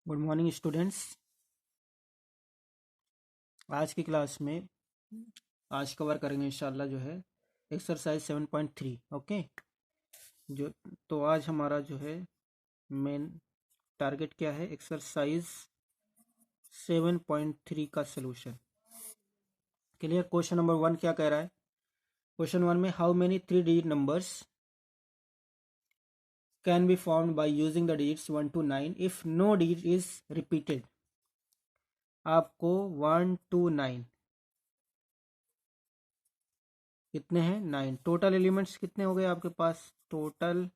Good morning students. आज की class में आज कवर करेंगे इंशाल्लाह जो है एक्सरसाइज 7.3। ओके। जो तो आज हमारा जो है मेन टारगेट क्या है, एक्सरसाइज 7.3 का सलूशन। क्लियर। क्वेश्चन नंबर 1 क्या कह रहा है? क्वेश्चन 1 में how many 3 digit numbers can be formed by using the digits 1 to 9 if no digit is repeated. आपको 1 to 9 कितने हैं? 9। टोटल एलिमेंट्स कितने हो गए आपके पास? टोटल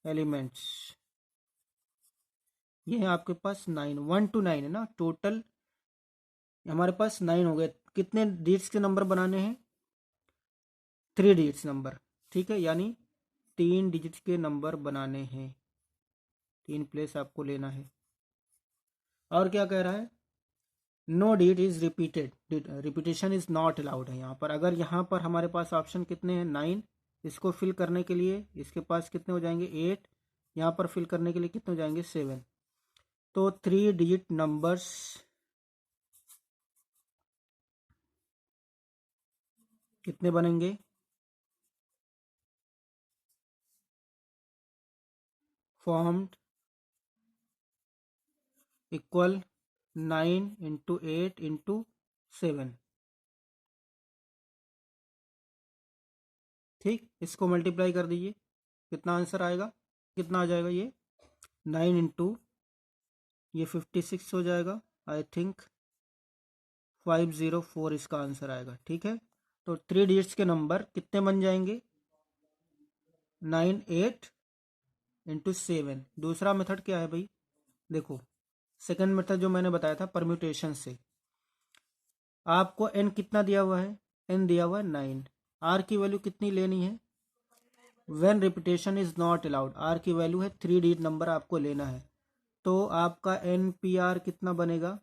एलिमेंट्स ये है आपके पास 9। 1 to 9 है ना टोटल। हमारे पास 9 हो गए। कितने डिजिट्स के नंबर बनाने हैं? 3 डिजिट्स नंबर। ठीक है, यानी 3 डिजिट्स के नंबर बनाने हैं। 3 प्लेस आपको लेना है। और क्या कह रहा है? No digit is repeated, repetition is not allowed है यहाँ पर। अगर यहाँ पर हमारे पास ऑप्शन कितने हैं? 9। इसको फिल करने के लिए इसके पास कितने हो जाएंगे? 8। यहाँ पर फिल करने के लिए कितने हो जाएंगे? 7। तो 3 डिजिट नंबर्स कितने बनेंगे? Formed equal 9 into 8 into 7। ठीक, इसको मल्टीप्लाई कर दीजिए। कितना आंसर आएगा? कितना आ जाएगा ये? 9 इंटू ये 56 हो जाएगा। आई थिंक 504 इसका आंसर आएगा। ठीक है, तो 3 डिजिट्स के नंबर कितने बन जाएंगे? 9 8 इंटू 7। दूसरा मेथड क्या है भाई? देखो, सेकंड मेथड जो मैंने बताया था परम्यूटेशन से। आपको n कितना दिया हुआ है? n दिया हुआ है 9। r की वैल्यू कितनी लेनी है? When repetition is not allowed, R की वैल्यू है 3 डिजिट नंबर आपको लेना है। तो आपका NPR कितना बनेगा?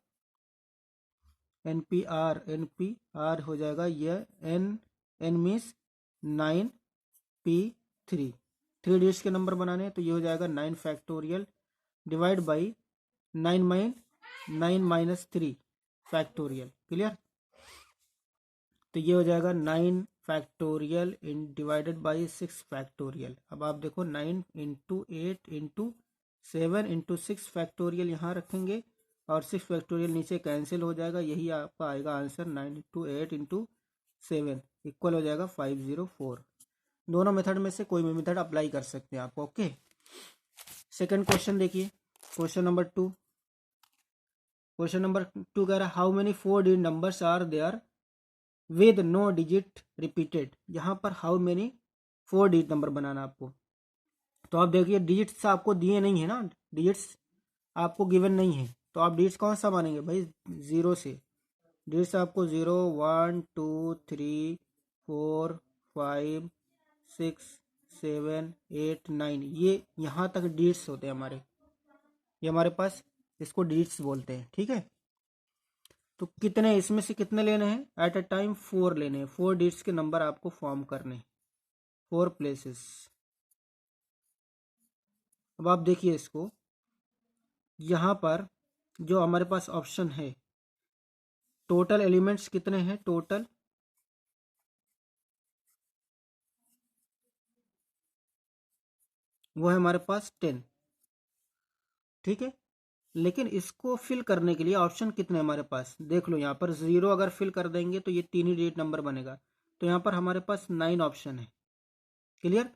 NPR हो जाएगा यह n मीन्स 9p3। 3 डिजिट्स के नंबर बनाने हैं तो ये हो जाएगा 9 factorial divide by 9 minus 3 factorial. Clear. तो ये हो जाएगा 9 factorial in divided by 6 factorial. अब आप देखो 9 इंटू 8 इंटू 7 इंटू 6 फैक्टोरियल यहाँ रखेंगे और 6 फैक्टोरियल नीचे कैंसिल हो जाएगा। यही आपका आएगा आंसर। 9 इंटू 8 इंटू 7 इक्वल हो जाएगा 504। दोनों मेथड में से कोई भी मेथड अप्लाई कर सकते हैं आप। ओके। सेकंड क्वेश्चन देखिए, क्वेश्चन नंबर 2। क्वेश्चन नंबर 2 कह रहा है how many 4 digit numbers are there with no digit repeated. यहाँ पर हाउ मेनी 4 डिजिट नंबर बनाना आपको। तो आप देखिए डिजिट्स आपको दिए नहीं है ना, डिजिट्स आपको गिवन नहीं है। तो आप डिजिट्स कौन सा मानेंगे भाई? 0 से। डिजिट्स आपको 0 1 2 3 4 5 6 7 8 9 ये यहाँ तक डिजिट्स होते हैं हमारे। ये हमारे पास इसको डिजिट्स बोलते हैं। ठीक है, तो कितने इसमें से कितने लेने हैं? एट अ टाइम 4 लेने हैं। 4 डिजिट्स के नंबर आपको फॉर्म करने हैं, 4 प्लेसेस। अब आप देखिए इसको, यहाँ पर जो हमारे पास ऑप्शन है टोटल एलिमेंट्स कितने हैं? टोटल वो है हमारे पास 10। ठीक है, लेकिन इसको फिल करने के लिए ऑप्शन कितने हमारे पास? देख लो, यहाँ पर 0 अगर फिल कर देंगे तो ये 3 ही डिजिट नंबर बनेगा। तो यहाँ पर हमारे पास 9 ऑप्शन है। क्लियर।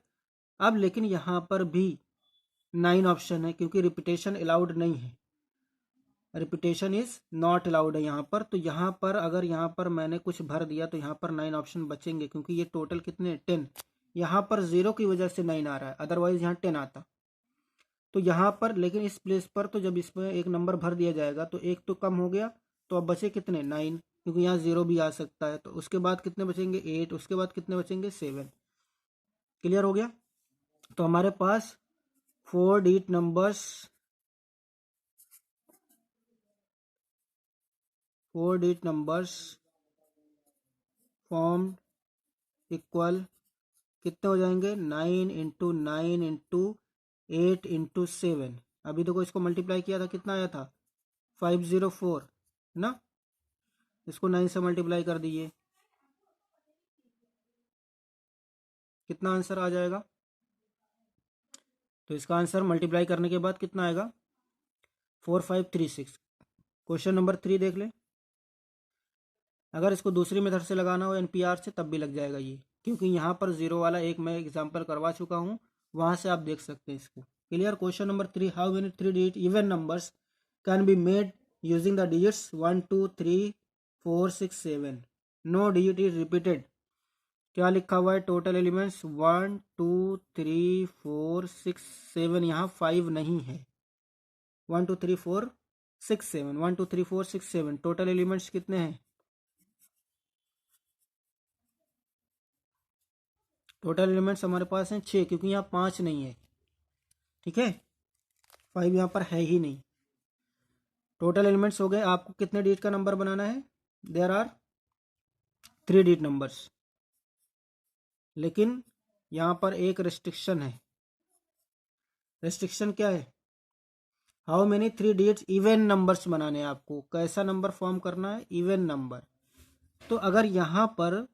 अब लेकिन यहाँ पर भी 9 ऑप्शन है क्योंकि रिपीटेशन अलाउड नहीं है। रिपीटेशन इज नॉट अलाउड है यहाँ पर। तो यहाँ पर अगर यहाँ पर मैंने कुछ भर दिया तो यहाँ पर 9 ऑप्शन बचेंगे क्योंकि ये टोटल कितने? 10। यहाँ पर 0 की वजह से 9 आ रहा है, अदरवाइज यहाँ 10 आता। तो यहाँ पर लेकिन इस प्लेस पर तो जब इसमें एक नंबर भर दिया जाएगा तो एक तो कम हो गया। तो अब बचे कितने? 9, क्योंकि यहाँ 0 भी आ सकता है। तो उसके बाद कितने बचेंगे? 8। उसके बाद कितने बचेंगे? 7। क्लियर हो गया। तो हमारे पास 4 digit numbers 4 digit numbers form equal कितने हो जाएंगे? 9 इंटू 9 इंटू 8 इंटू 7। अभी देखो इसको मल्टीप्लाई किया था, कितना आया था 504, है ना। इसको 9 से मल्टीप्लाई कर दीजिए, कितना आंसर आ जाएगा। तो इसका आंसर मल्टीप्लाई करने के बाद कितना आएगा 4536। क्वेश्चन नंबर 3 देख ले। अगर इसको दूसरी मेथड से लगाना हो एनपीआर से तब भी लग जाएगा ये, क्योंकि यहाँ पर जीरो वाला एक मैं एग्जांपल करवा चुका हूँ, वहाँ से आप देख सकते हैं इसको। Clear. Question number 3, how many 3 digit even numbers can be made using the digits 1 2 3 4 6 7, no digit is repeated. क्या लिखा हुआ है, टोटल एलिमेंट्स 1 2 3 4 6 7, यहाँ 5 नहीं है। 1 2 3 4 6 7, 1 2 3 4 6 7, टोटल एलिमेंट्स कितने हैं, टोटल एलिमेंट्स हमारे पास हैं 6, क्योंकि यहाँ 5 नहीं है। ठीक है, 5 यहाँ पर है ही नहीं। टोटल एलिमेंट्स हो गए। आपको कितने डिजिट का नंबर बनाना है, देयर आर 3 डिजिट नंबर्स, लेकिन यहाँ पर एक रेस्ट्रिक्शन है। रेस्ट्रिक्शन क्या है, how many 3 digits even numbers बनाने हैं आपको। कैसा नंबर फॉर्म करना है, इवन नंबर। तो अगर यहाँ पर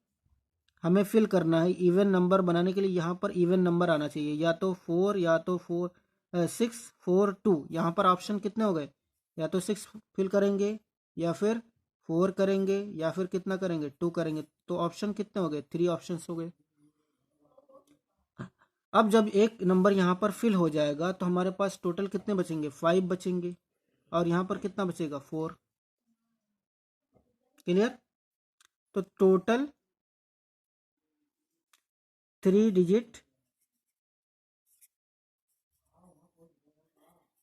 हमें फिल करना है इवन नंबर बनाने के लिए, यहाँ पर इवन नंबर आना चाहिए, या तो 4 या तो 6 4 2। यहाँ पर ऑप्शन कितने हो गए, या तो 6 फिल करेंगे, या फिर 4 करेंगे, या फिर कितना करेंगे 2 करेंगे। तो ऑप्शन कितने हो गए, 3 ऑप्शन हो गए। अब जब एक नंबर यहाँ पर फिल हो जाएगा तो हमारे पास टोटल कितने बचेंगे, 5 बचेंगे, और यहाँ पर कितना बचेगा 4। क्लियर। तो total 3 digit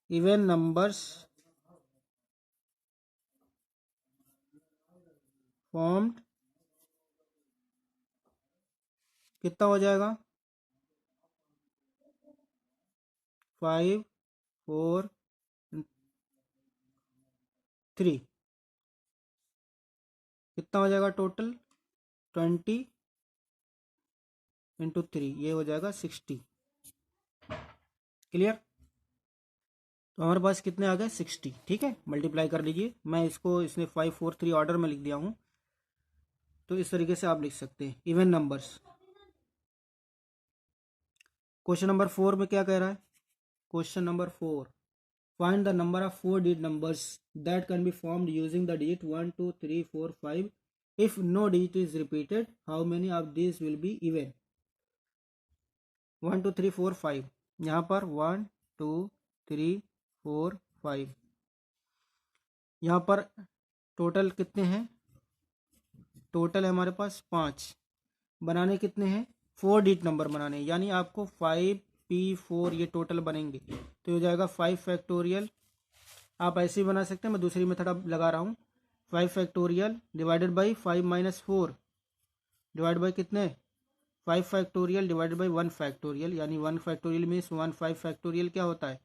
even numbers formed कितना हो जाएगा, 5 4 3, कितना हो जाएगा टोटल 20 इंटू 3, ये हो जाएगा 60। क्लियर। तो हमारे पास कितने आ गए 60। ठीक है, मल्टीप्लाई कर लीजिए। मैं इसको इसने 5 4 3 ऑर्डर में लिख दिया हूँ, तो इस तरीके से आप लिख सकते हैं इवन नंबर्स। क्वेश्चन नंबर 4 में क्या कह रहा है, question number 4, find the number of 4 digit numbers that can be formed using the digit 1 2 3 4 5, if no digit is repeated how many of this will be even. 1 2 3 4 5, यहाँ पर 1 2 3 4 5, यहाँ पर total कितने हैं, टोटल है हमारे पास 5। बनाने कितने हैं, 4 डिजिट नंबर बनाने, यानी आपको 5P4 ये टोटल बनेंगे। तो हो जाएगा 5 फैक्टोरियल। आप ऐसे ही बना सकते हैं, मैं दूसरी मेथड अब लगा रहा हूँ। 5 factorial divided by 5 minus 4 divide by कितने, 5 फैक्टोरियल डिवाइडेड बाई 1 फैक्टोरियल, यानी 1 फैक्टोरियल मीन्स 1 5 फैक्टोरियल क्या होता है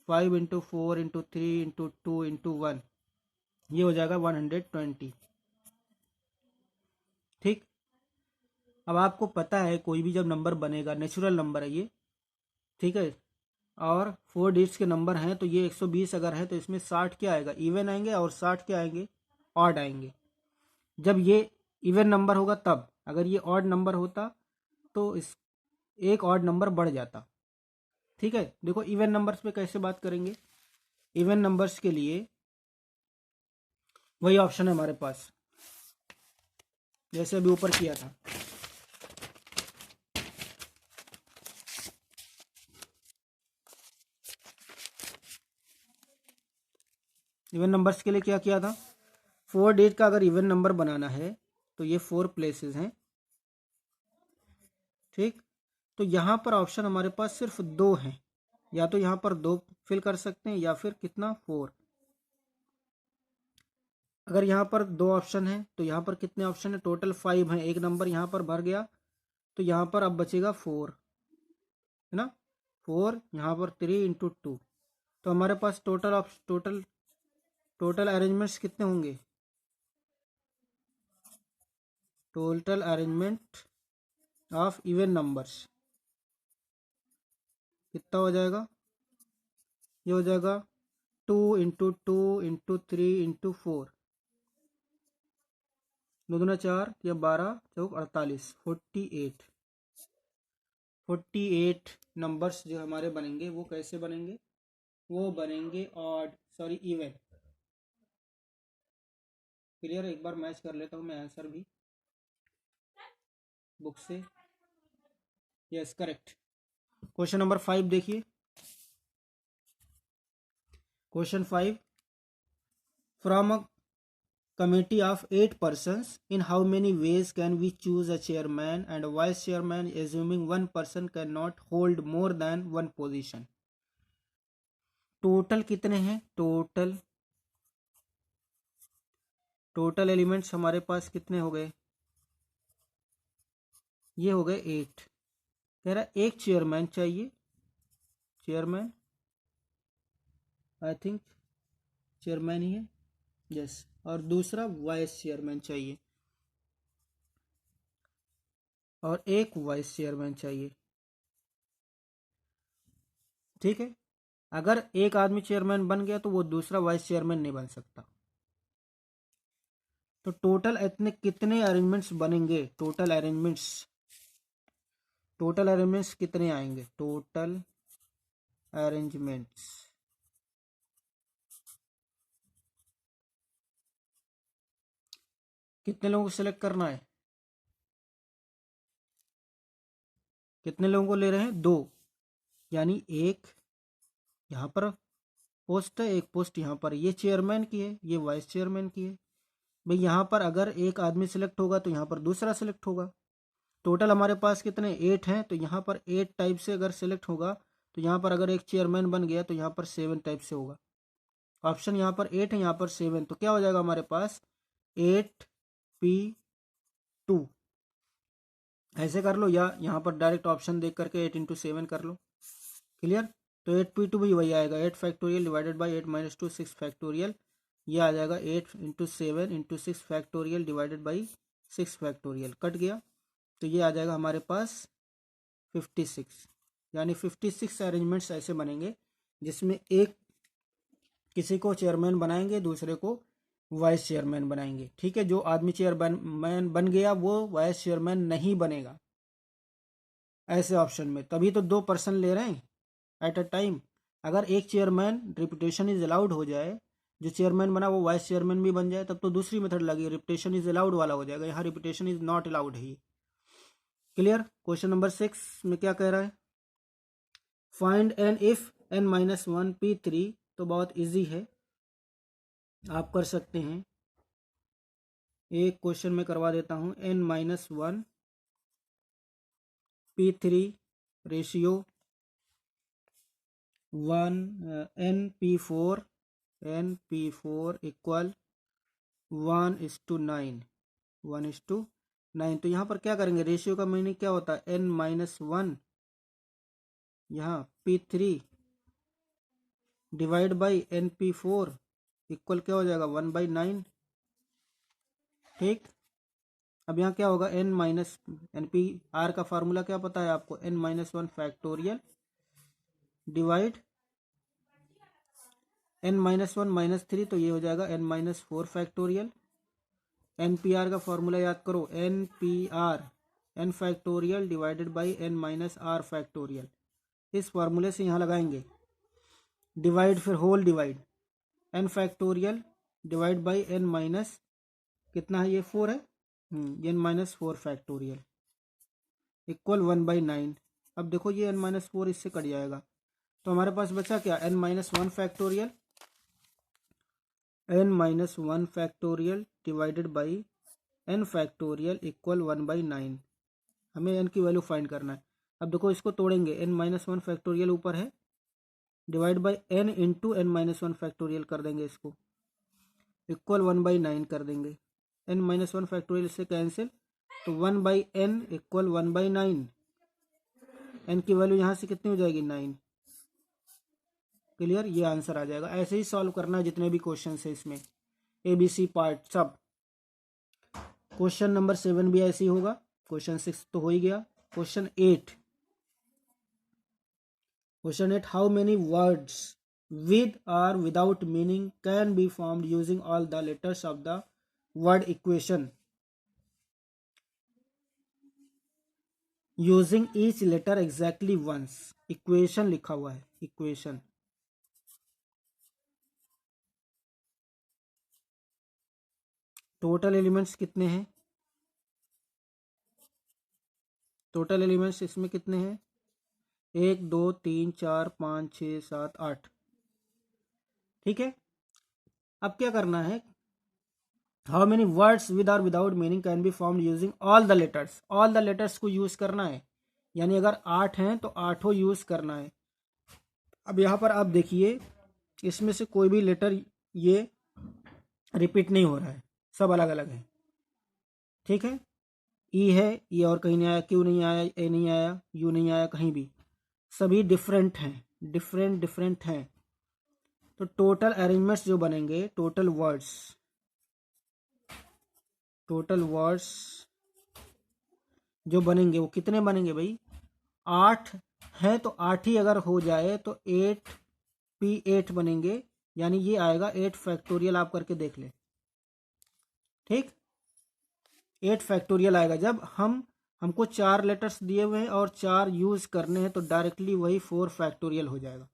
5 इंटू 4 इंटू 3 इंटू 2 इंटू 1, ये हो जाएगा 120। ठीक। अब आपको पता है कोई भी जब नंबर बनेगा, नेचुरल नंबर है ये, ठीक है, और 4 डिजिट्स के नंबर हैं, तो ये 120 अगर है तो इसमें 60 क्या आएगा, इवन आएंगे, और 60 क्या आएंगे, ऑड आएंगे। जब ये इवन नंबर होगा तब, अगर ये ऑड नंबर होता तो इस एक ऑड नंबर बढ़ जाता। ठीक है, देखो इवन नंबर्स पे कैसे बात करेंगे। इवन नंबर्स के लिए वही ऑप्शन है हमारे पास जैसे अभी ऊपर किया था। इवन नंबर्स के लिए क्या किया था, 4 डिजिट का अगर इवन नंबर बनाना है तो ये 4 प्लेसेस हैं। ठीक, तो यहाँ पर ऑप्शन हमारे पास सिर्फ 2 हैं, या तो यहाँ पर 2 फिल कर सकते हैं, या फिर कितना 4। अगर यहाँ पर 2 ऑप्शन है तो यहाँ पर कितने ऑप्शन है, टोटल 5 हैं, एक नंबर यहाँ पर भर गया, तो यहाँ पर अब बचेगा 4, है ना, 4 यहाँ पर 3 इंटू 2। तो हमारे पास टोटल अरेंजमेंट्स कितने होंगे, total arrangement of even numbers कितना हो जाएगा ये हो जाएगा 2 × 2 × 3 × 4, 2 दूना 4 या 12 चौक 48, 48 नंबर्स जो हमारे बनेंगे वो कैसे बनेंगे, वो बनेंगे इवन। क्लियर। एक बार मैच कर लेता हूँ मैं आंसर भी बुक से। Yes correct. क्वेश्चन नंबर 5 देखिए। Question 5, from a committee of 8 persons, in how many ways can we choose a chairman and a vice chairman, assuming one person cannot hold more than one position? Total कितने हैं, total elements हमारे पास कितने हो गए, ये हो गए 8। कह रहा एक चेयरमैन चाहिए, चेयरमैन आई थिंक चेयरमैन ही है, यस, और दूसरा वाइस चेयरमैन चाहिए, और एक वाइस चेयरमैन चाहिए। ठीक है। अगर एक आदमी चेयरमैन बन गया तो वो दूसरा वाइस चेयरमैन नहीं बन सकता। तो टोटल इतने कितने अरेंजमेंट्स बनेंगे, टोटल अरेंजमेंट्स कितने आएंगे, टोटल अरेंजमेंट्स कितने लोगों को सिलेक्ट करना है, कितने लोगों को ले रहे हैं, 2, यानी एक यहाँ पर पोस्ट है, एक पोस्ट यहाँ पर, ये चेयरमैन की है, ये वाइस चेयरमैन की है। भाई यहाँ पर अगर एक आदमी सिलेक्ट होगा तो यहाँ पर दूसरा सिलेक्ट होगा। टोटल हमारे पास कितने 8 हैं, तो यहाँ पर 8 टाइप से अगर सिलेक्ट होगा तो यहाँ पर अगर एक चेयरमैन बन गया तो यहाँ पर 7 टाइप से होगा। ऑप्शन यहाँ पर 8 है, यहाँ पर 7, तो क्या हो जाएगा हमारे पास 8P2। ऐसे कर लो, या यहाँ पर डायरेक्ट ऑप्शन देख करके 8 × 7 कर लो। क्लियर। तो 8P2 भी वही आएगा, 8 फैक्टोरियल डिवाइडेड बाई 8 - 2 6 फैक्टोरियल, ये आ जाएगा 8 × 7 × 6 factorial divided by 6 factorial, cut गया। तो ये आ जाएगा हमारे पास 56, यानी 56 अरेंजमेंट्स ऐसे बनेंगे जिसमें एक किसी को चेयरमैन बनाएंगे, दूसरे को वाइस चेयरमैन बनाएंगे। ठीक है। जो आदमी चेयरमैन बन गया वो वाइस चेयरमैन नहीं बनेगा ऐसे ऑप्शन में, तभी तो 2 पर्सन ले रहे हैं एट अ टाइम। अगर एक चेयरमैन रिपीटेशन इज अलाउड हो जाए, जो चेयरमैन बना वो वाइस चेयरमैन भी बन जाए, तब तो दूसरी मेथड लगी, रिपीटेशन इज अलाउड वाला हो जाएगा। यहाँ रिपीटेशन इज नॉट अलाउड है। क्लियर। क्वेश्चन नंबर 6 में क्या कह रहा है, find N if n-1 P3, तो बहुत इजी है, आप कर सकते हैं। एक क्वेश्चन में करवा देता हूँ, n-1 P3 ratio 1 np4 equal 1:9, 1:9। तो यहाँ पर क्या करेंगे, रेशियो का मीनिंग क्या होता है, n-1 यहाँ P3 divide by np4 equal क्या हो जाएगा 1/9। ठीक। अब यहाँ क्या होगा, np r का फार्मूला क्या पता है आपको, n-1 फैक्टोरियल डिवाइड n-1 - 3, तो ये हो जाएगा n-4 फैक्टोरियल। npr का फॉर्मूला याद करो, npr n factorial divided by n-r factorial. इस फॉर्मूले से यहाँ लगाएंगे, डिवाइड फिर whole divide, n factorial divide by n- कितना है, ये 4 है, n-4 फैक्टोरियल इक्वल 1/9। अब देखो ये n-4 इससे कट जाएगा, तो हमारे पास बचा क्या, n-1 factorial, n-1 factorial divided by n factorial equal 1/9। हमें n की वैल्यू फाइंड करना है। अब देखो इसको तोड़ेंगे, n-1 फैक्टोरियल ऊपर है, divide by n into n-1 factorial कर देंगे, इसको इक्वल 1/9 कर देंगे। n-1 फैक्टोरियल से कैंसिल, तो 1/n इक्वल 1/9। n की वैल्यू यहाँ से कितनी हो जाएगी, 9। क्लियर। ये आंसर आ जाएगा। ऐसे ही सॉल्व करना है जितने भी क्वेश्चन है इसमें, ABC पार्ट सब। क्वेश्चन नंबर 7 भी ऐसे ही होगा। क्वेश्चन 6 तो हो ही गया। Question 8, how many words with or without meaning can be formed using all the letters of the word equation, using each letter exactly once. Equation लिखा हुआ है, इक्वेशन। टोटल एलिमेंट्स कितने हैं? टोटल एलिमेंट्स इसमें कितने हैं? 1 2 3 4 5 6 7 8। ठीक है, अब क्या करना है? हाउ मेनी वर्ड्स विद और without meaning can be formed using all the letters. All the letters को यूज करना है, यानी अगर 8 हैं तो 8 यूज करना है। अब यहाँ पर आप देखिए, इसमें से कोई भी लेटर ये रिपीट नहीं हो रहा है, सब अलग अलग है। ठीक है, ई है, ये और कहीं नहीं आया, क्यू नहीं आया, ए नहीं आया, यू नहीं आया, कहीं भी सभी डिफरेंट हैं, डिफरेंट डिफरेंट हैं। तो टोटल अरेंजमेंट्स जो बनेंगे, टोटल वर्ड्स जो बनेंगे वो कितने बनेंगे भाई? 8 है तो 8 ही अगर हो जाए तो 8 बनेंगे, यानी ये आएगा 8 फैक्टोरियल। आप करके देख ले। ठीक, 8 फैक्टोरियल आएगा। जब हमको 4 लेटर्स दिए हुए हैं और 4 यूज करने हैं तो डायरेक्टली वही 4 फैक्टोरियल हो जाएगा।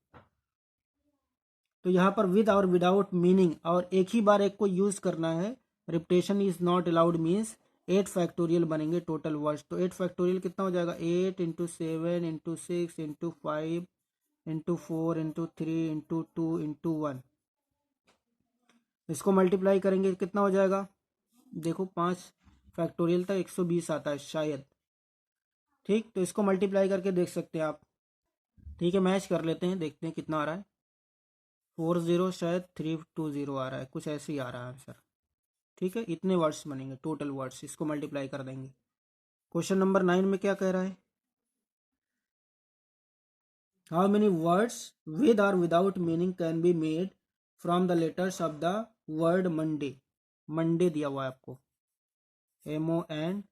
तो यहाँ पर विद और विदाउट मीनिंग और एक ही बार एक को यूज करना है, repetition is not allowed means 8 factorial बनेंगे टोटल वर्ड्स। तो 8 फैक्टोरियल कितना हो जाएगा? 8 into 7 into 6 into 5 into 4 into 3 into 2 into 1। इसको मल्टीप्लाई करेंगे कितना हो जाएगा? देखो 5 फैक्टोरियल तक 120 आता है शायद। ठीक, तो इसको मल्टीप्लाई करके देख सकते हैं आप। ठीक है, मैच कर लेते हैं, देखते हैं कितना आ रहा है। 40 शायद 320 आ रहा है, कुछ ऐसे ही आ रहा है आंसर। ठीक है, इतने वर्ड्स बनेंगे टोटल वर्ड्स, इसको मल्टीप्लाई कर देंगे। क्वेश्चन नंबर 9 में क्या कह रहा है? हाउ मेनी वर्ड्स विद और without meaning can be made from the letters of the word Monday. Monday दिया हुआ है आपको, MONDAY।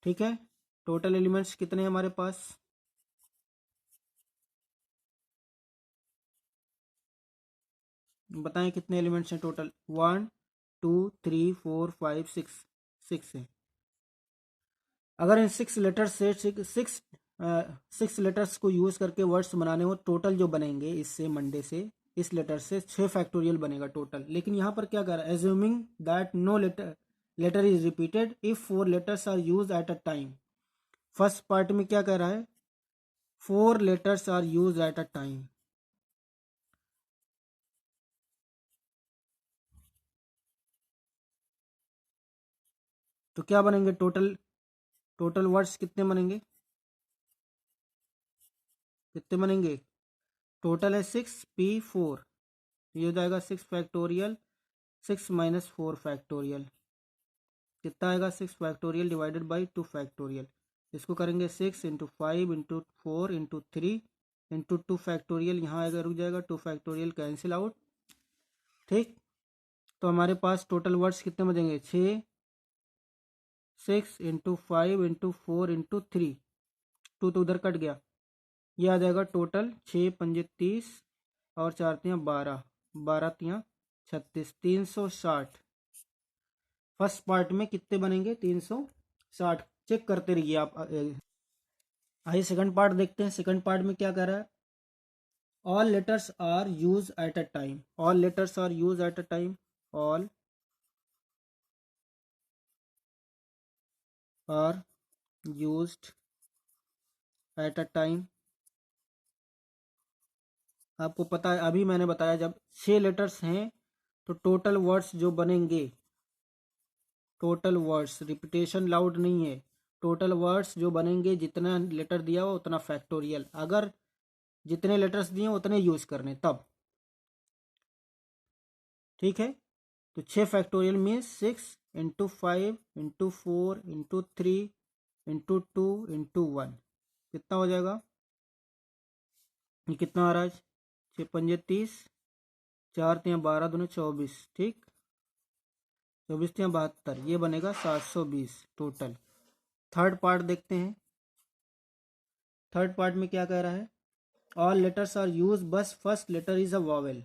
ठीक है, टोटल एलिमेंट्स कितने हैं हमारे पास? बताएं कितने एलिमेंट्स हैं टोटल? 1 2 3 4 5 6 है। अगर इन 6 लेटर्स से 6 लेटर्स को यूज करके वर्ड्स बनाने हो, टोटल जो बनेंगे इससे मंडे से, इस लेटर से 6 फैक्टोरियल बनेगा टोटल। लेकिन यहाँ पर क्या कर रहा है? Assuming that no letter is repeated if 4 letters are use at a time. First part में क्या कह रहा है? 4 letters are use at a time. तो क्या बनेंगे? टोटल वर्ड्स कितने बनेंगे? कितने बनेंगे? टोटल है 6P4, ये हो जाएगा 6 फैक्टोरियल। 6 माइनस 4 फैक्टोरियल कितना आएगा? 6 फैक्टोरियल डिवाइडेड बाई 2 फैक्टोरियल। इसको करेंगे 6 into 5 into 4 into 3 into 2 factorial. यहाँ आएगा, रुक जाएगा, 2 फैक्टोरियल कैंसिल आउट। ठीक, तो हमारे पास टोटल वर्ड्स कितने बचेंगे? 6 इंटू 5 इंटू 4 इंटू 3, 2 तो उधर कट गया, ये आ जाएगा टोटल 6 पंजे 30 और 4 तियाँ 12, 12 तियाँ 36, 360। फर्स्ट पार्ट में कितने बनेंगे? 360। चेक करते रहिए आप। आइए सेकंड पार्ट देखते हैं। सेकंड पार्ट में क्या कह रहा है? All letters are use at a time. All letters are use at a time. All are used at a time. आपको पता है, अभी मैंने बताया, जब 6 लेटर्स हैं तो टोटल वर्ड्स जो बनेंगे, टोटल वर्ड्स, रिपीटेशन लाउड नहीं है, टोटल वर्ड्स जो बनेंगे, जितना लेटर दिया हो उतना फैक्टोरियल। अगर जितने लेटर्स दिए उतने यूज करने तब। ठीक है, तो 6 factorial means 6 into 5 into 4 into 3 into 2 into 1। कितना हो जाएगा? ये कितना आ रहा है? 6 पंजे 30, 4 तियाँ 12, दोनों 24। ठीक, 24 तियाँ 72, ये बनेगा 720 टोटल। थर्ड पार्ट देखते हैं। थर्ड पार्ट में क्या कह रहा है? ऑल लेटर्स आर यूज बस first letter is a vowel.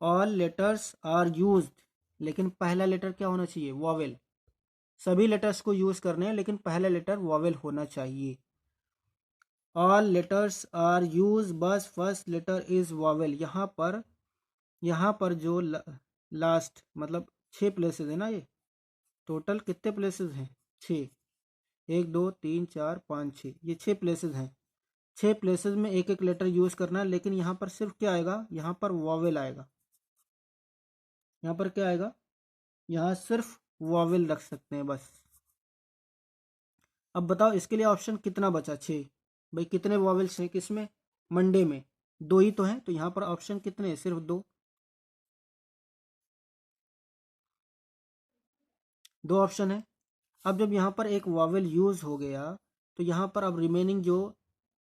All letters are used, लेकिन पहला लेटर क्या होना चाहिए? वॉवेल। सभी लेटर्स को यूज करने हैं लेकिन पहला लेटर वॉवेल होना चाहिए। ऑल लेटर्स आर यूज बस फर्स्ट लेटर इज वॉवेल। यहाँ पर जो लास्ट मतलब 6 प्लेसेस है ना, ये टोटल कितने प्लेसेस हैं? 6। 1 2 3 4 5 6, ये 6 प्लेसेस हैं। 6 प्लेसेस में एक एक लेटर यूज करना है, लेकिन यहाँ पर सिर्फ क्या आएगा? यहाँ पर वॉवेल आएगा। यहाँ पर क्या आएगा? यहाँ सिर्फ वॉवेल रख सकते हैं बस। अब बताओ इसके लिए ऑप्शन कितना बचा? 6। भाई कितने वॉवेल्स हैं किसमें? मंडे में 2 ही तो हैं, तो यहाँ पर ऑप्शन कितने हैं? सिर्फ 2। 2 ऑप्शन है। अब जब यहाँ पर एक वॉवेल यूज हो गया तो यहाँ पर अब रिमेनिंग जो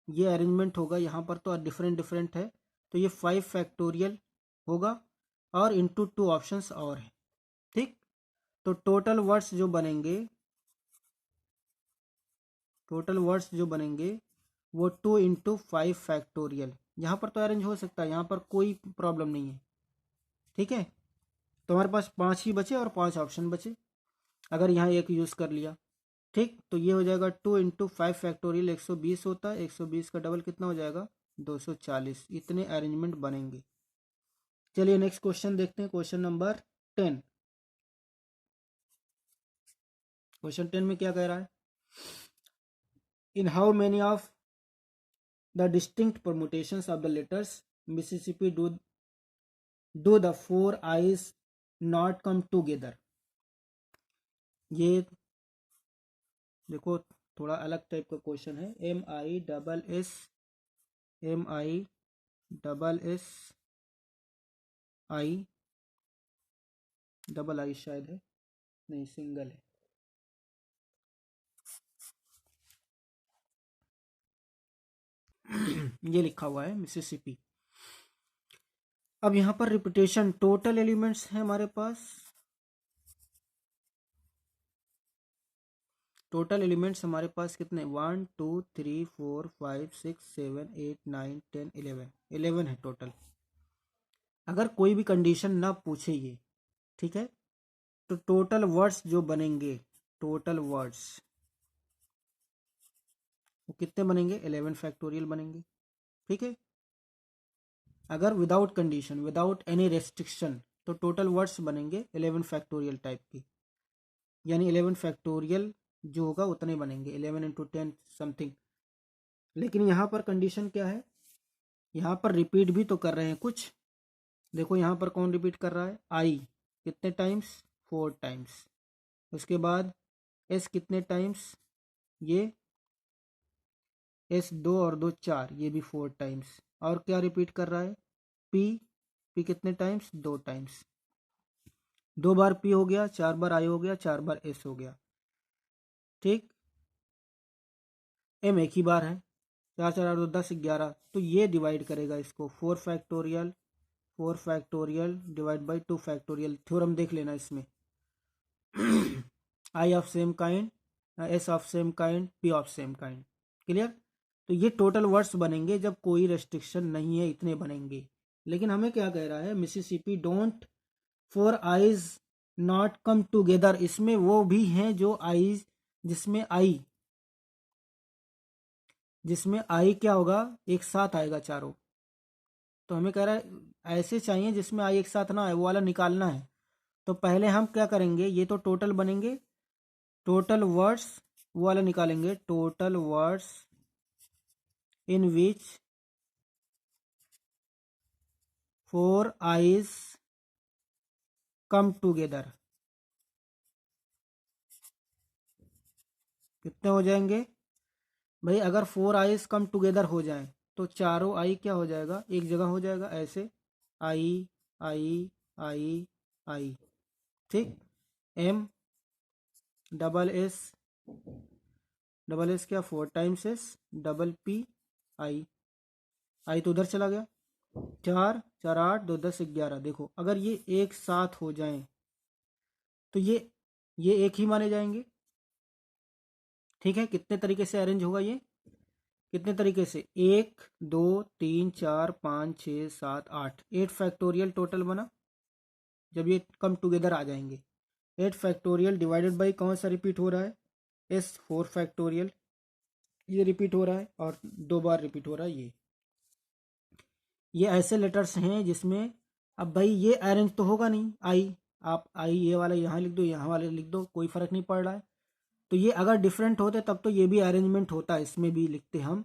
ये अरेंजमेंट होगा यहाँ पर तो डिफरेंट डिफरेंट है, तो ये 5 फैक्टोरियल होगा और इंटू 2 ऑप्शंस और है। ठीक, तो टोटल वर्ड्स जो बनेंगे वो 2 इंटू 5 फैक्टोरियल। यहाँ पर तो अरेंज हो सकता है, यहाँ पर कोई प्रॉब्लम नहीं है। ठीक है, तो हमारे पास 5 ही बचे और 5 ऑप्शन बचे, अगर यहाँ एक यूज़ कर लिया। ठीक, तो ये हो जाएगा 2 इंटू 5 फैक्टोरियल 120 होता है। 120 का डबल कितना हो जाएगा? 240। इतने अरेंजमेंट बनेंगे। चलिए नेक्स्ट क्वेश्चन देखते हैं, क्वेश्चन नंबर 10। क्वेश्चन 10 में क्या कह रहा है? In how many of the distinct permutations of the letters Mississippi do the 4 eyes not come together. ये देखो थोड़ा अलग टाइप का क्वेश्चन है। MI डबल आई शायद है, नहीं सिंगल है। ये लिखा हुआ है मिसिसिपी। अब यहाँ पर रिपीटेशन, टोटल एलिमेंट्स है हमारे पास। टोटल एलिमेंट्स हमारे पास कितने? 1 2 3 4 5 6 7 8 9 10 11। 11 है टोटल। अगर कोई भी कंडीशन ना पूछे ये, ठीक है, तो टोटल वर्ड्स जो बनेंगे, टोटल वर्ड्स वो कितने बनेंगे? 11 फैक्टोरियल बनेंगे। ठीक है, अगर without condition, without any restriction, तो टोटल वर्ड्स बनेंगे 11 फैक्टोरियल टाइप की, यानी 11 फैक्टोरियल जो होगा उतने बनेंगे, 11 इंटू 10 समथिंग। लेकिन यहाँ पर कंडीशन क्या है? यहाँ पर रिपीट भी तो कर रहे हैं कुछ। देखो यहाँ पर कौन रिपीट कर रहा है? आई कितने टाइम्स? 4 टाइम्स। उसके बाद एस कितने टाइम्स? ये एस 2 और 2 4, ये भी 4 टाइम्स। और क्या रिपीट कर रहा है? पी। पी कितने टाइम्स? 2 टाइम्स। 2 बार पी हो गया, 4 बार आई हो गया, 4 बार एस हो गया। ठीक, एम एक ही बार है। 4 4 8 2 10 11, तो ये डिवाइड करेगा इसको। 4 factorial divide by 2 factorial. Theorem देख लेना इसमें। I of same kind, S of same kind, P of same kind. Clear? तो ये टोटल वर्ड्स बनेंगे जब कोई रेस्ट्रिक्शन नहीं है, इतने बनेंगे। लेकिन हमें क्या कह रहा है? Mississippi don't 4 eyes not come together. इसमें वो भी हैं जो आईज, जिसमें आई क्या होगा? एक साथ आएगा चारों। तो हमें कह रहा है ऐसे चाहिए जिसमें आई एक साथ ना आए, वो वाला निकालना है। तो पहले हम क्या करेंगे? ये तो टोटल बनेंगे, टोटल वर्ड्स वो वाला निकालेंगे। Total words in which 4 eyes come together कितने हो जाएंगे? भाई अगर 4 आईज कम टुगेदर हो जाएं तो चारों आई क्या हो जाएगा? एक जगह हो जाएगा, ऐसे आई आई आई आई। ठीक, एम डबल एस क्या? 4 times S, double P I. I तो उधर चला गया। 4 4 8 2 10 11। देखो अगर ये एक साथ हो जाएं तो ये एक ही माने जाएंगे। ठीक है, कितने तरीके से अरेंज होगा ये? कितने तरीके से, 1 2 3 4 5 6 7 8, 8 फैक्टोरियल टोटल बना जब ये कम टुगेदर आ जाएंगे। 8 फैक्टोरियल डिवाइडेड बाई कौन सा रिपीट हो रहा है, एस 4 फैक्टोरियल, ये रिपीट हो रहा है और 2 बार रिपीट हो रहा है। ये ऐसे लेटर्स हैं जिसमें अब भाई ये अरेंज तो होगा नहीं, आई आप आई ये वाला यहाँ लिख दो, यहाँ वाले लिख दो, कोई फर्क नहीं पड़ रहा है। तो ये अगर डिफरेंट होते तब तो ये भी अरेंजमेंट होता है, इसमें भी लिखते हम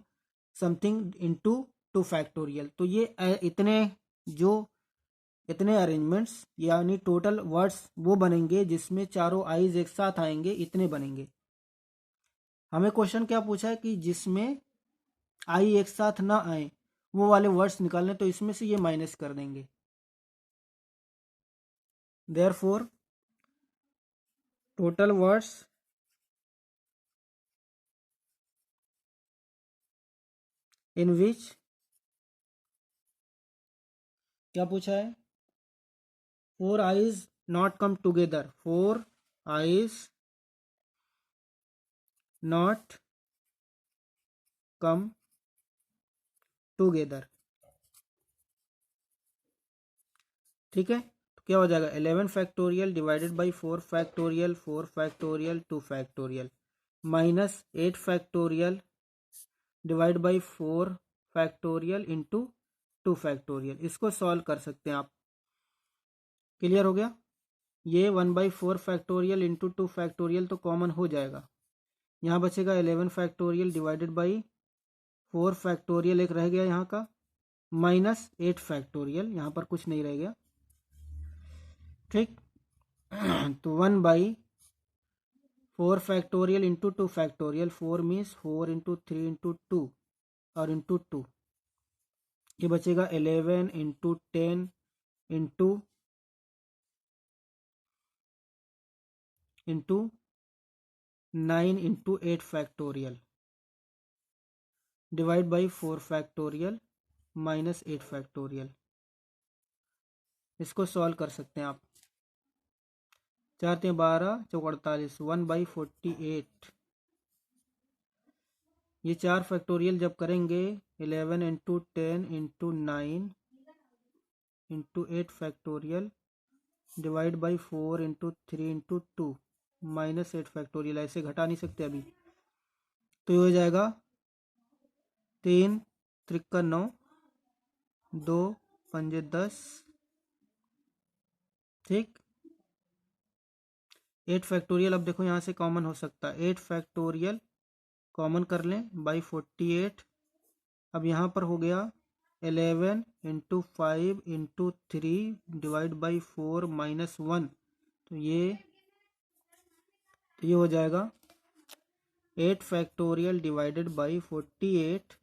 समथिंग इनटू 2 फैक्टोरियल। तो ये इतने अरेंजमेंट्स यानी टोटल वर्ड्स वो बनेंगे जिसमें चारों आईज एक साथ आएंगे, इतने बनेंगे। हमें क्वेश्चन क्या पूछा है कि जिसमें आई एक साथ ना आए वो वाले वर्ड्स निकालने, तो इसमें से ये माइनस कर देंगे। देयरफॉर टोटल वर्ड्स इन विच, क्या पूछा है, 4 eyes not come together, 4 eyes not come together। ठीक है, तो क्या हो जाएगा, 11 factorial divided by 4 factorial, 4 factorial 2 factorial, minus 8 factorial divide by 4 factorial into 2 factorial. इसको सॉल्व कर सकते हैं आप। क्लियर हो गया, ये 1/4 फैक्टोरियल इंटू 2 फैक्टोरियल तो कॉमन हो जाएगा, यहाँ बचेगा 11 फैक्टोरियल डिवाइडेड बाई 4 फैक्टोरियल, एक रह गया यहाँ का, माइनस 8 फैक्टोरियल, यहाँ पर कुछ नहीं रह गया। ठीक तो 1/4 factorial into 2 factorial, 4 means 4 into 3 into 2 और इंटू 2, ये बचेगा 11 into 10 into 9 into 8 factorial divide by 4 factorial minus 8 factorial. इसको सॉल्व कर सकते हैं आप। 4 3 12 चौक 48, 1/48। ये 4 फैक्टोरियल जब करेंगे 11 into 10 into 9 into 8 factorial divide by 4 into 3 into 2 minus 8 factorial, ऐसे घटा नहीं सकते अभी, तो ये हो जाएगा 3 त्रिक्का 9, 2 पंजे 10। ठीक, 8 फैक्टोरियल अब देखो यहाँ से कॉमन हो सकता है, 8 फैक्टोरियल कॉमन कर लें बाई 48। अब यहाँ पर हो गया 11 into 5 into 3 divide by 4 minus 1, तो ये हो जाएगा 8 फैक्टोरियल डिवाइडेड बाई 48,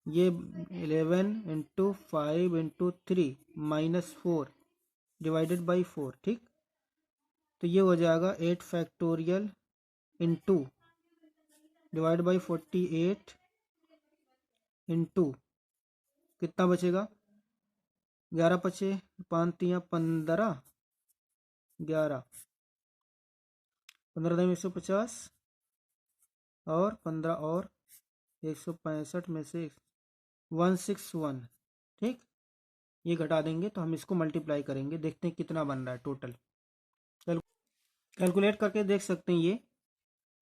ये 11 into 5 into 3 minus 4 divided by 4। ठीक, तो ये हो जाएगा 8 factorial into divide by 48 into कितना बचेगा, 11 बचे, 5 3 15, 11 15 150 और 15 और 165 में से 161। ठीक, ये घटा देंगे तो हम इसको मल्टीप्लाई करेंगे, देखते हैं कितना बन रहा है टोटल। कैलकुलेट करके देख सकते हैं ये।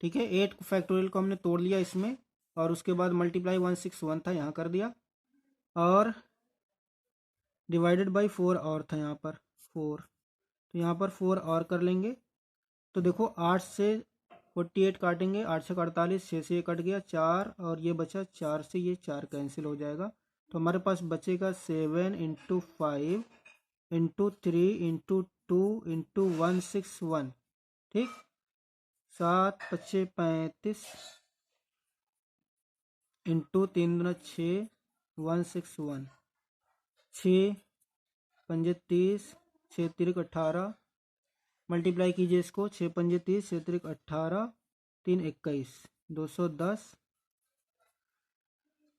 ठीक है, 8 फैक्टोरियल को हमने तोड़ लिया इसमें और उसके बाद मल्टीप्लाई 161 था यहाँ कर दिया, और डिवाइडेड बाई 4 और था यहाँ पर 4, तो यहाँ पर 4 और कर लेंगे। तो देखो 8 से 48 काटेंगे, 8 से 48, 6 से ये कट गया 4 और ये बचा 4 से ये 4 कैंसिल हो जाएगा, तो हमारे पास बचेगा 7 इंटू 5 इंटू 3 इंटू 2 इंटू 161। ठीक, 7 5 35 इंटू 3 दूना 6 161, 6 पंजे 30, 6 तिरिक 18, मल्टीप्लाई कीजिए इसको, 6 पंजे 30, 6 तिरिक 18, 3 21, 210,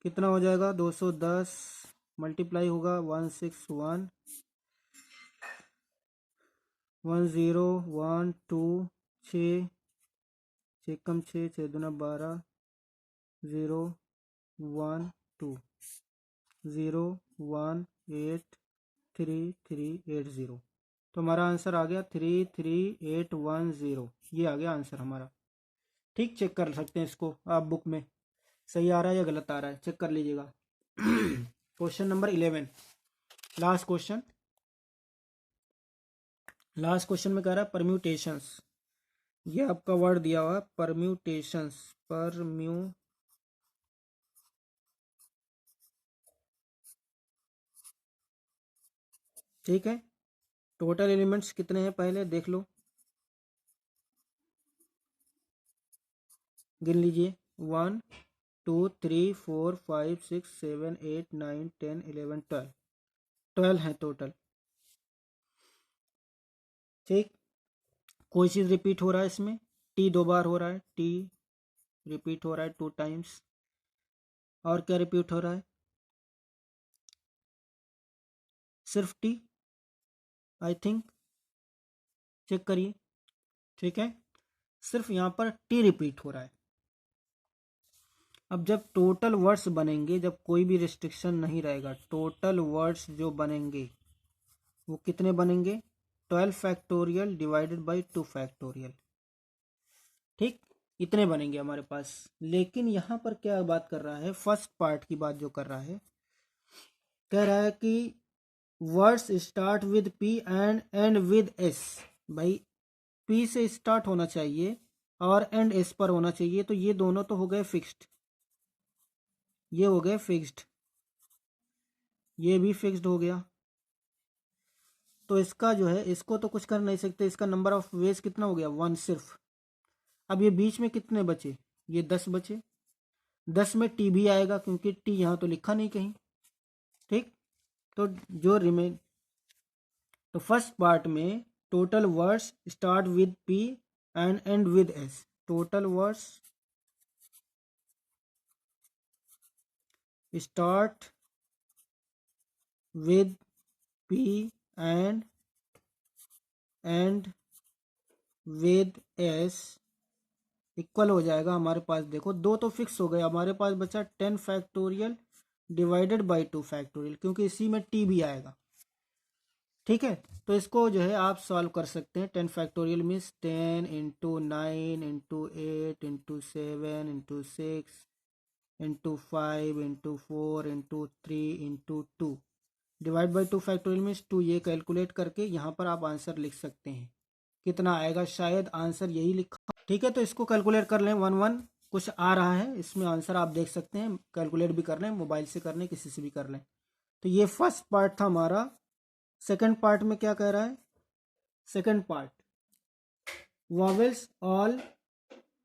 कितना हो जाएगा 210 मल्टीप्लाई होगा 161, 10 1 2 6 6 कम 6 6 दूना 12 0 1 2 0 1 8 3 3 8 0। तो हमारा आंसर आ गया 33810। ये आ गया आंसर हमारा। ठीक, चेक कर सकते हैं इसको आप बुक में, सही आ रहा है या गलत आ रहा है, चेक कर लीजिएगा। Question number 11, last question. Last question में कह रहा है परम्यूटेशंस। ये आपका वर्ड दिया हुआ है परम्यूटेशंस, ठीक है। टोटल एलिमेंट्स कितने हैं पहले देख लो, गिन लीजिए। 1 2 3 4 5 6 7 8 9 10 11 12। 12 है टोटल। ठीक, कोई चीज़ रिपीट हो रहा है इसमें, टी 2 बार हो रहा है, टी रिपीट हो रहा है 2 टाइम्स। और क्या रिपीट हो रहा है? सिर्फ टी, आई थिंक, चेक करिए। ठीक है, सिर्फ यहाँ पर टी रिपीट हो रहा है। अब जब टोटल वर्ड्स बनेंगे, जब कोई भी रिस्ट्रिक्शन नहीं रहेगा, टोटल वर्ड्स जो बनेंगे वो कितने बनेंगे? 12 फैक्टोरियल डिवाइडेड बाई 2 फैक्टोरियल। ठीक, इतने बनेंगे हमारे पास। लेकिन यहाँ पर क्या बात कर रहा है, फर्स्ट पार्ट की बात जो कर रहा है, कह रहा है कि words start with P and and with S. भाई पी से स्टार्ट होना चाहिए और एंड एस पर होना चाहिए, तो ये दोनों तो हो गए फिक्स्ड, ये हो गए फिक्स्ड, ये भी फिक्स्ड हो गया। तो इसका जो है, इसको तो कुछ कर नहीं सकते, इसका नंबर ऑफ वेज कितना हो गया? 1 सिर्फ। अब ये बीच में कितने बचे? ये 10 बचे। 10 में टी भी आएगा क्योंकि टी यहाँ तो लिखा नहीं कहीं। ठीक, तो जो रिमेन, तो फर्स्ट पार्ट में total words start with P and and with S. Total words start with P and with S equal हो जाएगा हमारे पास। देखो दो तो फिक्स हो गए, हमारे पास बचा 10 फैक्टोरियल डिवाइडेड बाई 2 फैक्टोरियल, क्योंकि इसी में टी भी आएगा। ठीक है, तो इसको जो है आप सॉल्व कर सकते हैं। 10 factorial means 10 into 9 into 8 into 7 into 6 into 5 into 4 into 3 into 2 divide by 2 factorial means 2। ये कैलकुलेट करके यहाँ पर आप आंसर लिख सकते हैं। कितना आएगा? शायद आंसर यही लिखा। ठीक है, तो इसको कैलकुलेट कर लें। 1 1 कुछ आ रहा है इसमें, आंसर आप देख सकते हैं, कैलकुलेट भी कर लें, मोबाइल से कर लें, किसी से भी कर लें। तो ये फर्स्ट पार्ट था हमारा। सेकंड पार्ट में क्या कह रहा है? Second part, vowels all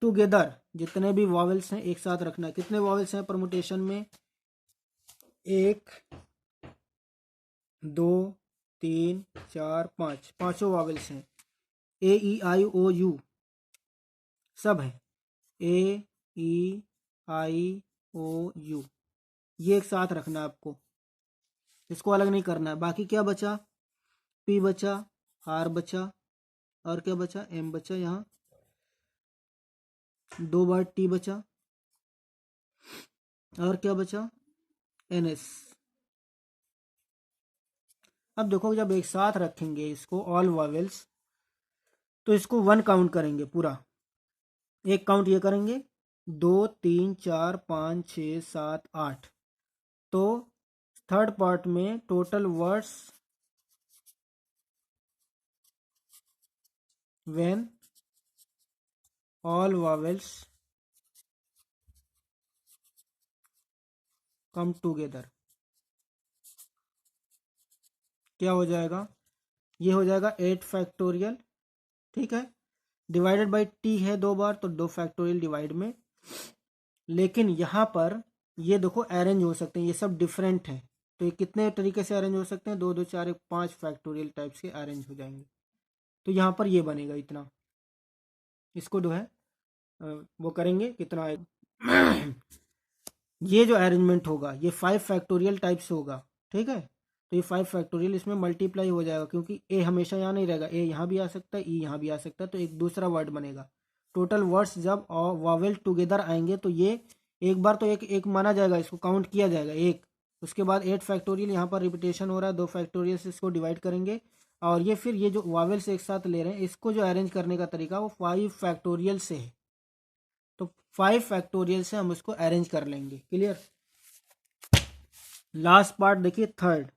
together, जितने भी वॉवेल्स हैं एक साथ रखना है। कितने वॉवेल्स हैं परमुटेशन में? 1 2 3 4 5, पांचों वॉवेल्स हैं। ए ई आई ओ यू सब है, ए ई आई ओ यू, ये एक साथ रखना है आपको, इसको अलग नहीं करना है। बाकी क्या बचा? पी बचा, आर बचा, और क्या बचा? एम बचा, यहाँ 2 बार टी बचा, और क्या बचा? N S. अब देखो जब एक साथ रखेंगे इसको ऑल वॉवेल्स, तो इसको 1 काउंट करेंगे पूरा। एक काउंट ये करेंगे, 2 3 4 5 6 7 8। तो थर्ड पार्ट में total words when all vowels come together, क्या हो जाएगा? ये हो जाएगा 8 फैक्टोरियल। ठीक है, डिवाइडेड बाई टी है 2 बार, तो 2 फैक्टोरियल डिवाइड में। लेकिन यहाँ पर ये देखो अरेंज हो सकते हैं, ये सब डिफरेंट है, तो ये कितने तरीके से अरेंज हो सकते हैं? 2 2 4 1 5 फैक्टोरियल टाइप्स के अरेंज हो जाएंगे। तो यहाँ पर ये बनेगा इतना, इसको जो है वो करेंगे, कितना आएगा? ये जो अरेंजमेंट होगा ये 5 फैक्टोरियल टाइप से होगा। ठीक है, तो ये 5 फैक्टोरियल इसमें मल्टीप्लाई हो जाएगा, क्योंकि ए हमेशा यहाँ नहीं रहेगा, ए यहाँ भी आ सकता है, ई यहाँ भी आ सकता है, तो एक दूसरा वर्ड बनेगा। टोटल वर्ड्स जब वॉवेल टुगेदर आएंगे तो ये एक बार तो एक एक माना जाएगा, इसको काउंट किया जाएगा एक, उसके बाद 8 फैक्टोरियल, यहाँ पर रिपीटेशन हो रहा है 2 फैक्टोरियल से इसको डिवाइड करेंगे, और ये फिर ये जो वावेल्स एक साथ ले रहे हैं इसको जो अरेंज करने का तरीका वो 5 फैक्टोरियल से है, तो 5 फैक्टोरियल से हम इसको अरेंज कर लेंगे। क्लियर। लास्ट पार्ट देखिए थर्ड,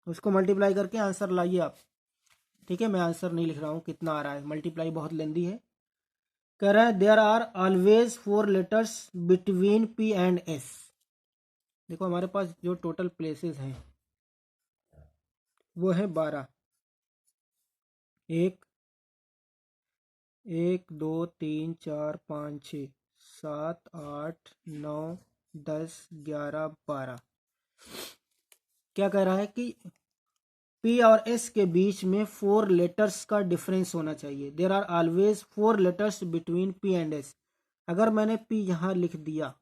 उसको मल्टीप्लाई करके आंसर लाइए आप। ठीक है, मैं आंसर नहीं लिख रहा हूँ कितना आ रहा है, मल्टीप्लाई बहुत लेंदी है। कह रहा है there are always 4 letters between P and S. देखो हमारे पास जो टोटल प्लेसेस हैं वो है 12, 1 1 2 3 4 5 6 7 8 9 10 11 12। क्या कह रहा है कि पी और एस के बीच में 4 लेटर्स का डिफरेंस होना चाहिए। There are always 4 letters between P and S. अगर मैंने पी यहाँ लिख दिया,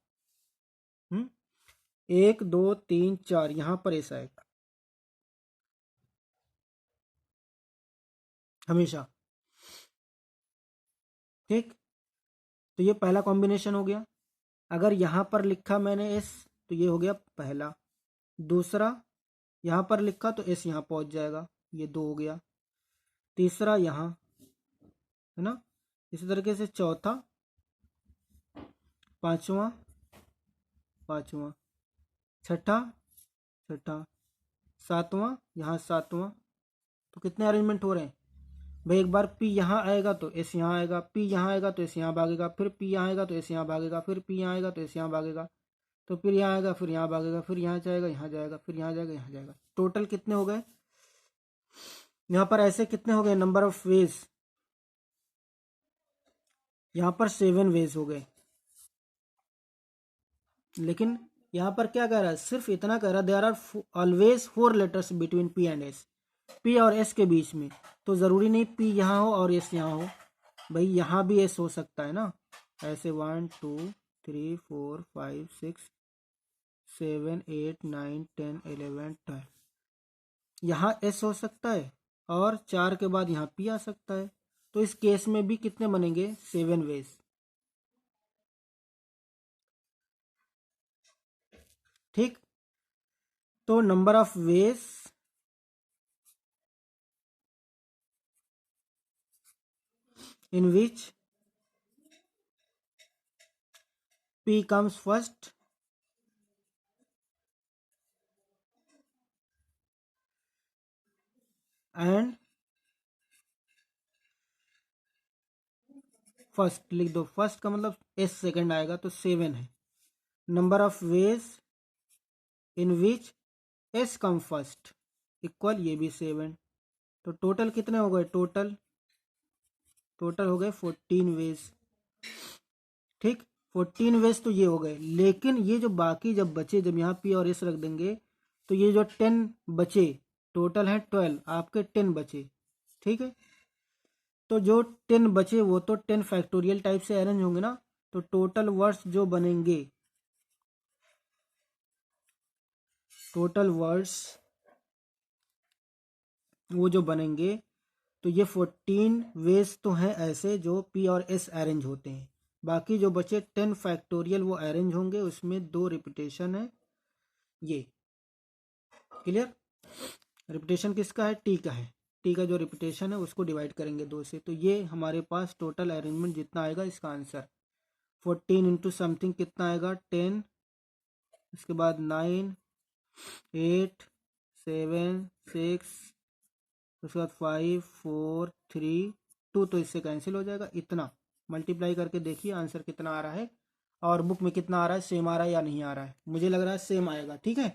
1 2 3 4, यहाँ पर एस आएगा हमेशा। ठीक, तो ये पहला कॉम्बिनेशन हो गया। अगर यहाँ पर लिखा मैंने एस तो ये हो गया पहला। दूसरा यहाँ पर लिखा तो एस यहाँ पहुँच जाएगा, ये 2 हो गया। तीसरा यहाँ, है ना, इसी तरीके से चौथा, पांचवा, पांचवा, छठा, छठा, सातवां, यहाँ सातवां। तो कितने अरेंजमेंट हो रहे हैं भाई। एक बार पी यहाँ आएगा तो एस यहाँ आएगा, पी यहाँ आएगा तो एस यहाँ भागेगा, फिर पी यहाँ आएगा तो एस यहाँ भागेगा, फिर पी यहाँ आएगा तो एस यहाँ भागेगा, तो फिर यहाँ आएगा, फिर यहाँ भागेगा, फिर यहाँ जाएगा, यहाँ जाएगा, फिर यहाँ जाएगा, यहाँ जाएगा। टोटल कितने हो गए यहाँ पर, ऐसे कितने हो गए नंबर ऑफ वेज, यहाँ पर 7 वेज हो गए। लेकिन यहाँ पर क्या कह रहा है, सिर्फ इतना कह रहा है there are always 4 letters between P and S, P और एस के बीच में। तो ज़रूरी नहीं पी यहाँ हो और एस यहाँ हो, भाई यहाँ भी एस हो सकता है ना, ऐसे 1 2 3 4 5 6 7 8 9 10 11 12, यहाँ एस हो सकता है और 4 के बाद यहाँ पी आ सकता है। तो इस केस में भी कितने बनेंगे, 7 वेज। ठीक, तो number of ways in which P comes first and first लिख दो, फर्स्ट का मतलब एस सेकंड आएगा तो 7 है। Number of ways in which S come first equal ये भी 7। तो टोटल कितने हो गए, टोटल हो गए 14 वेज। ठीक, 14 वेज तो ये हो गए। लेकिन ये जो बाकी जब बचे, जब यहाँ पी और एस रख देंगे तो ये जो 10 बचे, टोटल है 12, आपके 10 बचे। ठीक है, तो जो 10 बचे वो तो 10 फैक्टोरियल टाइप से अरेंज होंगे ना, तो टोटल वर्ड्स जो बनेंगे, टोटल वर्ड्स वो जो बनेंगे, तो ये 14 वेज तो हैं ऐसे जो पी और एस अरेंज होते हैं। बाकी जो बचे 10 फैक्टोरियल वो अरेंज होंगे, उसमें 2 रिपीटेशन है। ये क्लियर। रिपीटेशन किसका है, टी का है। टी का जो रिपीटेशन है उसको डिवाइड करेंगे 2 से, तो ये हमारे पास टोटल अरेंजमेंट जितना आएगा इसका आंसर 14 इंटू समथिंग कितना आएगा 10, इसके बाद 9 8 7 6, उसके बाद 5 4 3 2, तो इससे कैंसिल हो जाएगा। इतना मल्टीप्लाई करके देखिए आंसर कितना आ रहा है, और बुक में कितना आ रहा है, सेम आ रहा है या नहीं आ रहा है। मुझे लग रहा है सेम आएगा। ठीक है,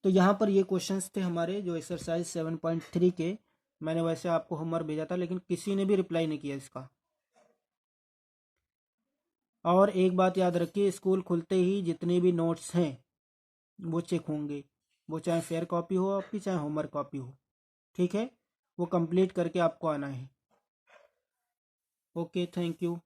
तो यहाँ पर ये क्वेश्चंस थे हमारे जो एक्सरसाइज 7.3 के। मैंने वैसे आपको होमवर्क भेजा था लेकिन किसी ने भी रिप्लाई नहीं किया इसका। और एक बात याद रखिए, स्कूल खुलते ही जितने भी नोट्स हैं वो चेक होंगे, वो चाहे फेयर कॉपी हो आपकी, चाहे होमवर्क कॉपी हो। ठीक है, वो कंप्लीट करके आपको आना है। Okay, thank you.